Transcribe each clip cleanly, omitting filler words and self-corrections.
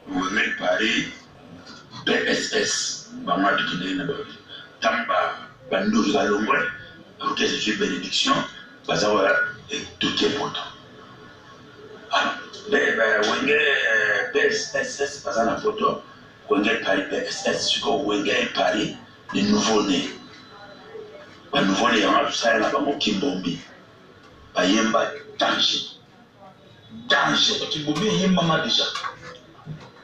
Wenge Paris, PSS, Bamadu Kine, Tamba, Bandou Galongwe, pour que je suis bénédiction, Bazawa et tout est pourtant. Wenge PSS, pas la photo, Wenge Paris, PSS, Wenge Paris, les nouveaux-nés. Les nouveaux-nés, on a tout ça, là, mon Kimbombi. Bayemba, danger. Danger. Kimbombi, il y a maman déjà.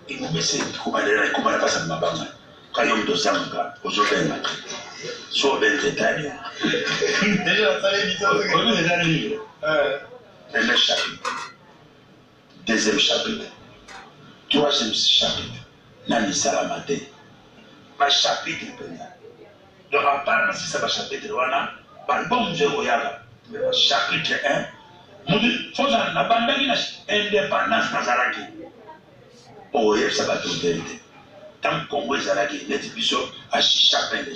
Et vous mettez comment on passe à ma banque. Quand on doit s'engager, aujourd'hui, on a pris. Soit bien détaillé. Déjà, ça les dit ça. On est déjà libre. Premier chapitre. Deuxième chapitre. Troisième chapitre. Nani Salamate. Ma chapitre. Donc, à part si ça va chapitre, voilà. Par bon, je regarde. Chapitre 1. Il faut que la bande indépendance Nazaraki. Oh, il y a ça va être vérité. Tant qu'on voit ça, il y a des bisous à chapelle.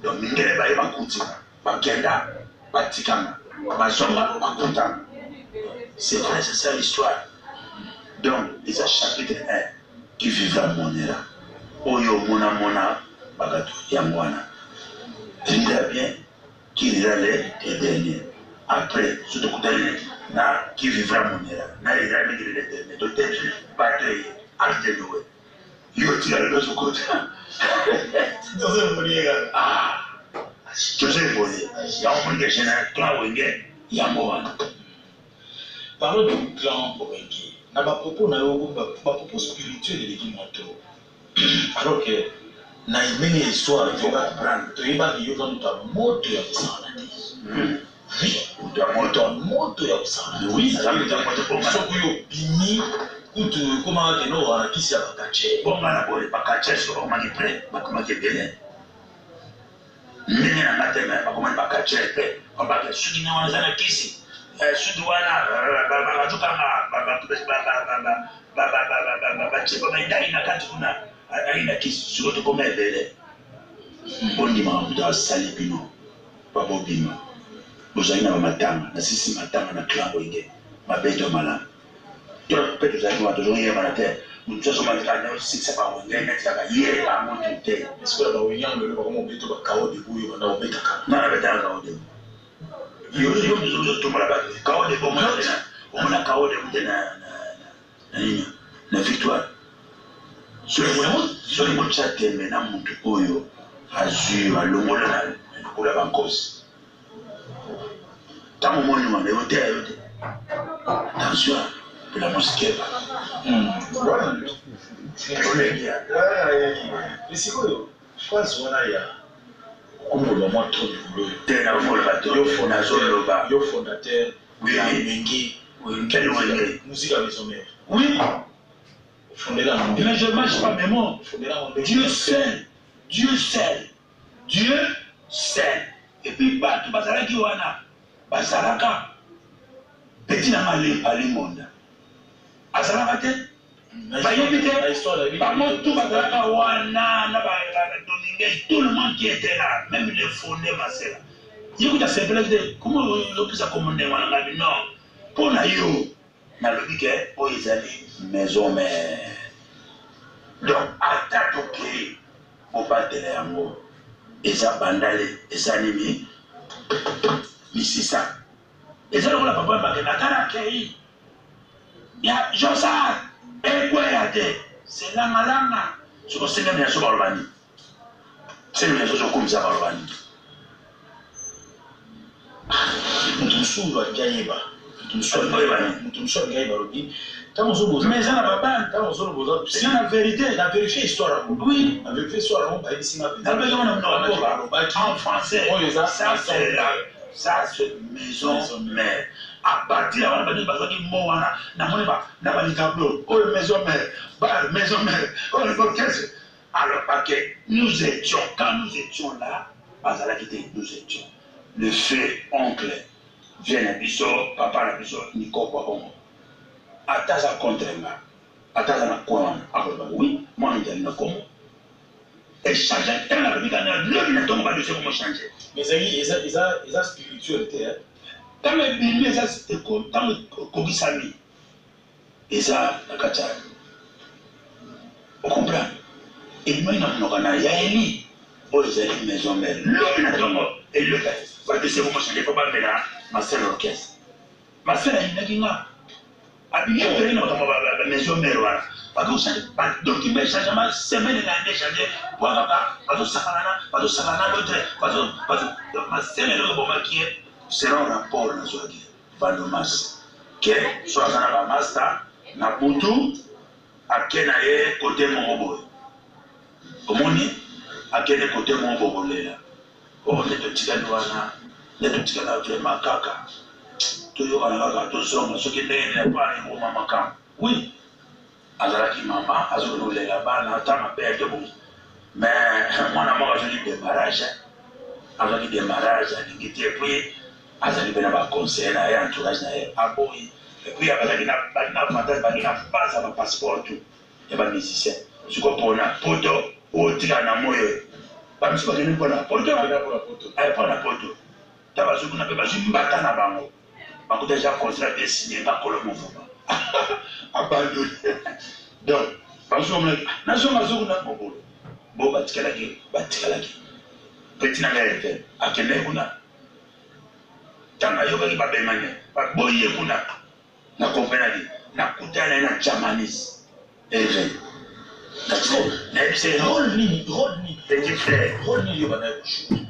Donc, il y a des bakouti, bakenda, batikama, bazonga, bakontam. C'est vrai, c'est ça l'histoire. Donc, il y a chapitre 1 qui vivra mon era. Oyo mona, bagato, yangwana. Rira bien, qui rira les derniers. Après, surtout quand qui vivra mon era. Na rira bien les derniers. Donc, bataille. Alléluia. Yo tira le dos au côté. Joseph Molière. Ah. Joseph Molière. Il y a un monde qui est un clan Wenge. Il y a un mot. Parlons du clan Wenge. Na ba propos spirituel de l'église. Alors que na imeni histoire de ba brand. To iba ki yo dans ta moto ya kusana. Oui. Moto ya kusana. Oui, ça veut dire moto. Sokuyo bimi. Comment on a qui s'est attaché? Bon, on a pas sur on m'a dit prêt, comment tu es bien. Mais on a tellement pas comment pas caché, on va que ceux qui n'ont pas la kisi, ceux qui ont la tu peut-être que toujours hier à terre, nous sommes si c'est pas un gain, hier à mon côté. Est-ce que la William le comment on peut tout chaos de bouille on a au bêta non la bêta chaos de yo tout la bataille chaos de bon on a chaos de na victoire sur le monde ça termine na mutu oyo azur alongola na kula bankos tant moment nous on est hôtel attention de la mosquée. Voilà. Mais c'est quoi? Je pense qu'on a comme le moins trop de boulot. Yo fondateur. Oui. Mengi. Oui. Quel est musique à maison mère. Oui. Fondé là. Mais je ne marche pas mes mots. Dieu seul. Dieu seul. Dieu seul. Et puis, Batu Bazaraki Wana. Bazaraka. Petit Namale, Alimonda. Azalaka te bayebi te bamotu bazalaka wana na badomingue tout le monde qui était là même les fondés masela yekuta simplex comment lopesa commande wana ngabi non pona yo na lobi ke o ezali maison mère donc ata toke obatela yango eza bandale eza nini misisa eza lokola papa bakenda tala kei ya Josa ekweyate c'est langa soko senga bien so balobani c'est bien so comme ça balobani mutusu ba gayeba mutusu gayeba robi tant on boza mais ça na papa tant on boza c'est la vérité la vérifier histoire oui la vérifier histoire on ba ici en français ça c'est maison mère à partir de la alors nous étions, quand nous étions là, nous étions, le frère, oncle, vient à Bissot, papa à Bissot, Nico Kwabongo. Ataza contre moi, Ataza na Kouan, oui, moi je dis comment. Et changer, quand la République a le minute, on va laisser comment changer. Mais ils ont spiritualité. Dans le milieu, dans le Kogisami, Et ça, la kacha. Vous comprenez? Et moi, il y a Yaeli. Oh, ils ont une maison mère. L'homme n'a pas mort. Et le gars, parce que c'est vous, je ne peux pas mettre ma soeur l'orchestre. Ma soeur, elle a dit non. Habillé, elle n'a pas la maison mère. Parce que vous savez, donc il met changement, semaine et année changé. Voilà, parce que ça va l'autre. Parce que ma soeur, elle a dit c'est un rapport dans ce qui va nous masser. Que soit dans la master, na putu, à Kenaye, côté mon bobo. Comment on à quel côté mon bobo là? Oh, les deux petits gars, les deux petits gars vraiment caca. Toujours à la gare, tous ceux qui n'aiment pas les gros mamans. Oui, Azalaki maman, Azolo là-bas, n'attend ma père de vous. Mais mon amour a joli démarrage. Avec le démarrage, il était puis, Azali ben a conseillé un entourage à Boy. Et puis, il y a pas passeport tout. Il y a un musicien. Je comprends un poteau, ou tu as un moyen. Pas de souci, pour la poteau. Pour la poteau. Tu as besoin de un bâton à bango. Parce que déjà, contrat dessiné, pas que le mouvement. Abandonné. Donc, parce que nous sommes à bon, bon, Batikalaki. Petit n'a rien fait. À quel moment Tanga yoga qui va bémane. Pas boyer kuna. Na compagnie. Na kutana na Jamanese. Éveil. D'accord. C'est rôle ni. Petit frère. Rôle ni yoga na jouer.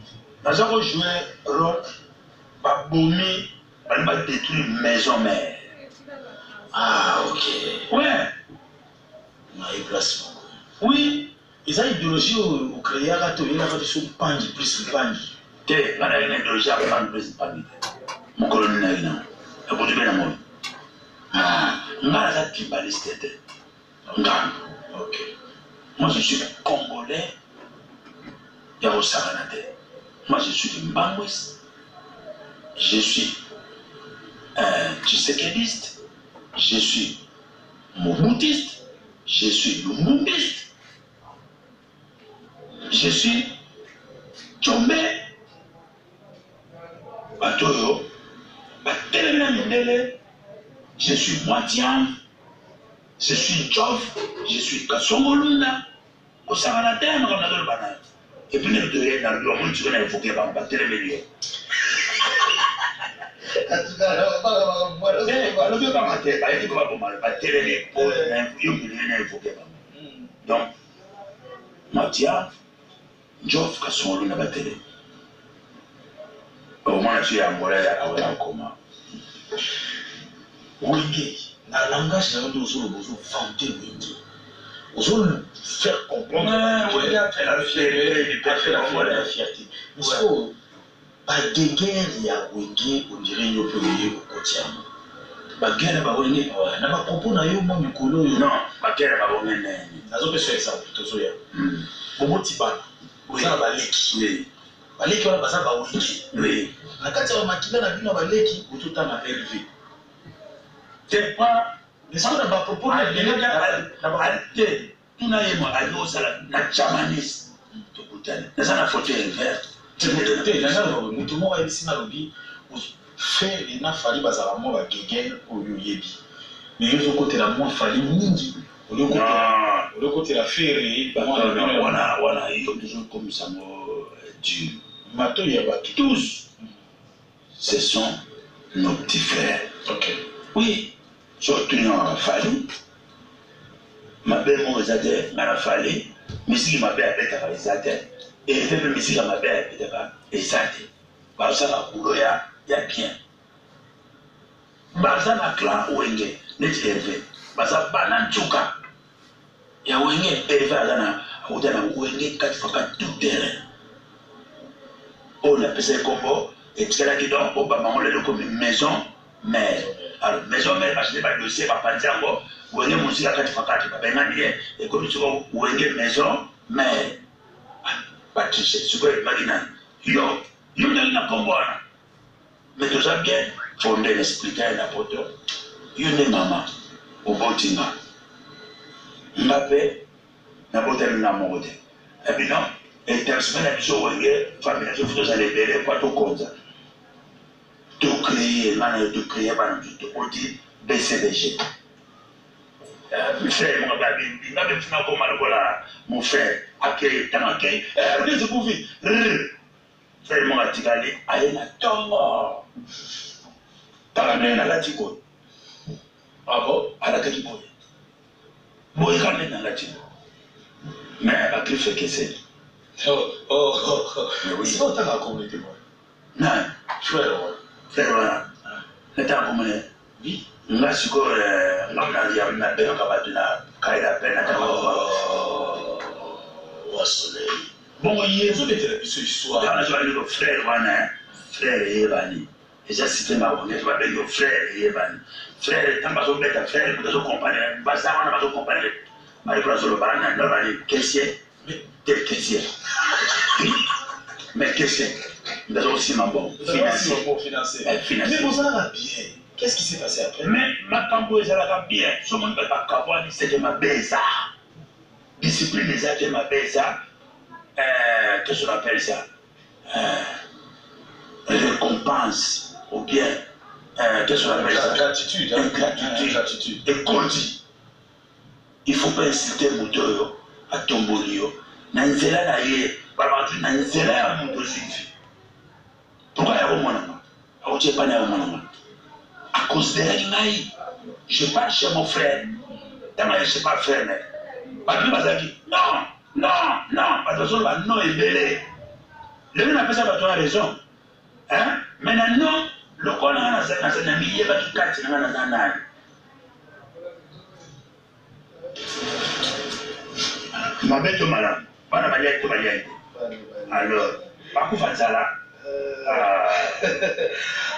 Nous avons joué rôle. Pas boumi. On va détruire maison mère. Ah ok. Ouais. On a eu placement. Oui. Ils ont une idéologie au créer à gâteau. Il a fait des pangi plus pangi. Te, on a une idéologie à pangi plus pangi. Mon colonel n'a pas. Et pour du bien à moi. Ah, on a la tribaliste. Nga. Ok. Moi je suis congolais. Il y a au Saranate. Moi je suis Mbangwis. Je suis tshisekéliste. Je suis moboutiste. Je suis lumumbiste. Je suis Tchombe, Batoyo, Batelemina, je suis Moitian, je suis Tchof, je suis Kassongoluna, au Saranatème, comme la banane. Et puis, nous devons dans le monde, tu vas évoquer Batelemina. Donc, Moitian, Jof Kassongolo na batele. Au moins, tu es en Morel à Ouakoma. Oui, dans le langage, nous avons vanter Windi. Nous allons faire comprendre. Oui, la fierté. La fierté. Il faut pas de guerre, il y a Windi, on dirait qu'il y a au quotidien. La guerre, il y a un propos, il y a un micro. Non, la guerre, il y a un exemple. Nous avons fait Bobo Tibana. Oui. Oui. Baleki wana baza bawiki. Oui. Na kati ya makila na bino baleki ututa na élevé. C'est pas mais ça na ba propos na benga na ba arte. Tuna yema ayo sala na Jamanese. To kutana. Na sana photo ya vert. C'est peut-être na sana mutu mo ba bisina lobi fait les na fali bazala mo ba gegen oyo yebi. Mais yo côté la mo fali mingi. Le côté la féerie, voilà, ils ont toujours comme ça, du matin, il y a tous. Ce sont nos petits frères. Ok. Oui, surtout dans la famille. Ma belle m'a dit, ma famille, mais si ma belle est à Isate, et même si ma belle est à Isate, ça va pour il y a bien. Baza na clan Wenge, n'est-ce pas? Baza banan chuka. Ya wenge eva lana udana wenge katifaka tout terrain. On a passé combo et tu as dit donc on va manger comme maison mère. Alors maison mère parce que pas dossier pas panzango wenge musika katifaka tu pas ngani et comme tu vois wenge maison mère. Patrice tu peux imaginer yo na combo ana. Mais tout ça bien fondé l'expliquer na poto. Yo ne maman au botinga. Mbappé n'a pas été la mode. Et puis non, et tu as semaine à jour, famille, je vous allez faire quoi tout comme ça. Tout créer, manière de créer, manière de dire BCDG. Mon frère, mon frère, accueille, t'as accueil, regardez ce qu'on fait. Frère, mon atikali, aïe, na tongo. T'as la main à la tico. Ah bon, à la tico. Moi, il ramène à la tico. Mais elle a plus fait que c'est. Mais oui. C'est pas autant la communauté, moi. Non. Frère, voilà. Le temps comme on est. Oui. Nga siko ngamna ya na be kabatuna kaida pena au soleil. Bon, il y a des télévisions histoire. Dans la journée de frère wana frère Evani. Et j'ai cité ma bonne, je m'appelle le frère Evani. Frère, tant que bête frère, vous comprenez, basa on va comprendre. Mais pour le banana, non va dire caissier, mais quel caissier. Mais caissier. Nous avons aussi ma bonne financier. Mais vous allez bien. Qu'est-ce qui s'est passé après? Mais ma cambo est allée bien. Ce monde ne peut pas cavoir, c'est que ma beza. Discipline des actes de ma beza. Qu'est-ce qu'on appelle ça? Récompense. Ou bien, qu'est-ce qu'on appelle ça? Gratitude. Gratitude. Et qu'on dit, il ne faut pas inciter Moutoyo à Tombolio. Nanzela na ye, babatu nanzela ya Mouto Sylvie. Pourquoi il y a un moment? Il n'y a pas de moment. À cause de l'Aïnaï, je parle chez mon frère. Je ne sais pas frère, mais. Non. Parce que non est belé. Le même appelle ça, tu as raison. Hein? Maintenant, non, le corps n'a pas de millier, il va tout casser dans la nana. Ma bête au malade. Pas la manière de manière. Alors, pas pour faire ça là.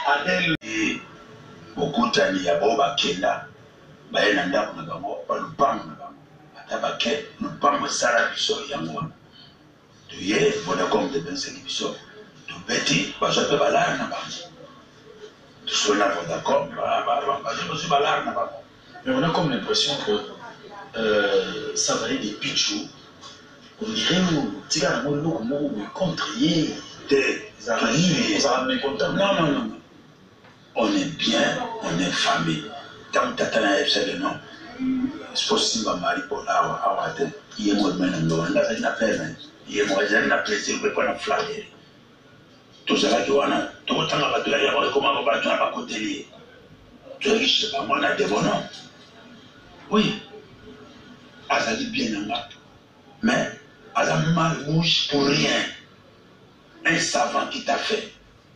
Adèle. Okutani ya boba kenda baena ndako na bango balupango na bango atabake lupango sala biso yango tuye bona comme de penseki biso to beti baso pe balana na bango to sona d'accord baso aussi balana na bango. Mais on a comme l'impression que ça va être des pitchou. On dirait nous tika na molo ko contre yé des amis ça va me content. Non. On est bien, on est famille. Tant que tu as un nom, c'est possible que Marie pour avoir été. Il est mort maintenant, il a une peine. Il est mort, il a une plaisir, il ne peut pas nous flatter. Tout ça, tu vois, tout le temps, tu vas dire comment on va faire à côté de lui. Tu es riche, c'est pas moi, on a des bons noms. Oui, ça dit bien, mais ça mal bouge pour rien. Un savant qui t'a fait.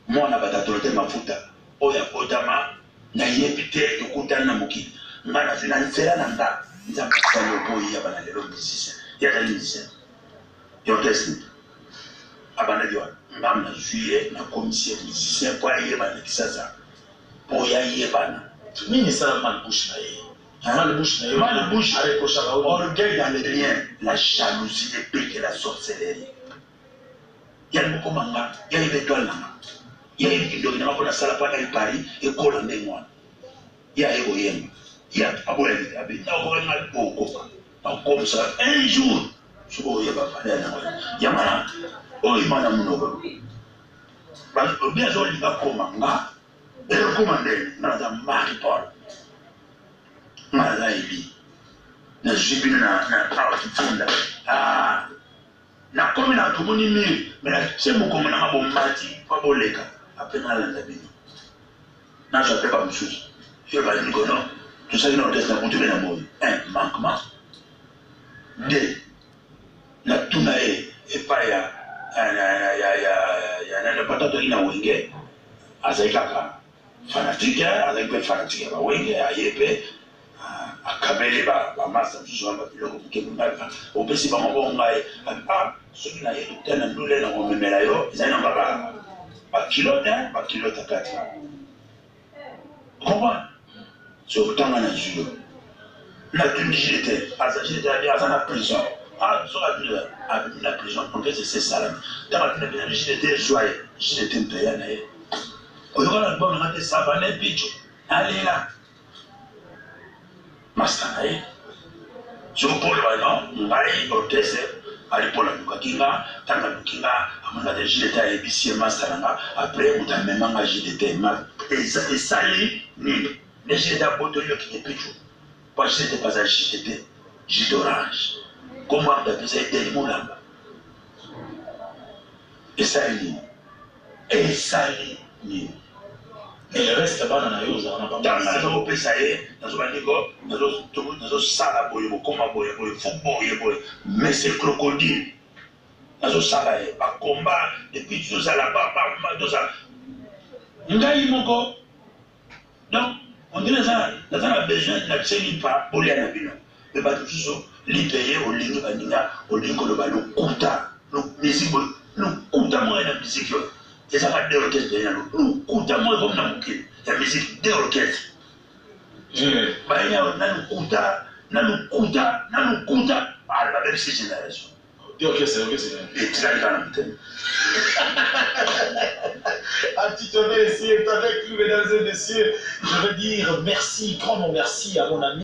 Moi, on a pas de ma fouta. Oya Otama, na yepite tukutana na mukili. Ngana zinanisela na nga. Nza kusalo boyi abana lelo musicien. Ya tali musicien. Yo testi. Abana diwa. Ngam na juillet na commission musicien pour yeba na kisasa. Pour ya yebana. Nini ça mal bouche na ye. Mal bouche avec Koshara. Orgueil dans les liens, la jalousie des piques et la sorcellerie. Ya mukomanga, ya étoile na. Il y a une qui doit avoir la salle à Paris et coller en démoine. Il y a un égoïsme. Il y a un bon comme ça, un jour, je vais pas parler. Il y a un oh, il m'a amené. Bien sûr, il va commander. Et recommander dans la Marie-Paul. Dans Ebi. Dans Jubile, dans Trautfunda. Ah, na comme na tout le monde, mais c'est mon commandant, bon mati, pas bon les gars. Après, on a l'indabini. Non, je ne fais pas une chose. Je vais dire que non. Tout ça, il y a un test pour tuer la mort. Un, manquement. Deux, la tunae, et pas il y a un patate qui n'a wingé. Azaïkaka. Fanatique, avec un fanatique, à wingé, à yépé, à kabele, à masse, à joie, à pilot, au petit bambon, à celui-là, il y a un douleur dans le mélayo, ils n'ont pas. Bakilote à 4 ans. Comment? C'est autant dans la judo. La j'étais à la prison. La prison, on fait c'est ça. Dans la j'étais joyeux, j'étais payé. On y a la bonne raté savane, picho. Allez là. Mastanae. Je vous parle maintenant, on va y protester. Pour la Kinga, Tanga Kinga, Amanda de JDT à ABC Masteranga, après on a même un JDT, et ça, les JDT à Botoyo qui est pécho. Parce que c'était pas un jus d'orange. Comment on appelle ça? C'était le moulamba. Et ça est lié. Et ça est lié. Et le reste, on a eu, on a pas mal. Dans le pays, ça y est, dans le sala boye, comment boye, football, mais c'est crocodile. Dans le sala, pas combat, et puis tout ça là-bas, tout ça. Ngai moko. Donc, on dirait ça, on a besoin de n'accéder pas au lien de mais pas tout ça, les payer au ligne au ligne de le kuta, le musique, le kuta moins la musique. Et ça va deux orchestres derrière nous. Kuta moins comme la musique, la musique deux orchestres. Bah il y a un kuta, ah la même génération. Deux orchestres, et très grand. Antitonné ici est avec nous, mesdames et messieurs. Je veux dire merci, grandement merci à mon ami.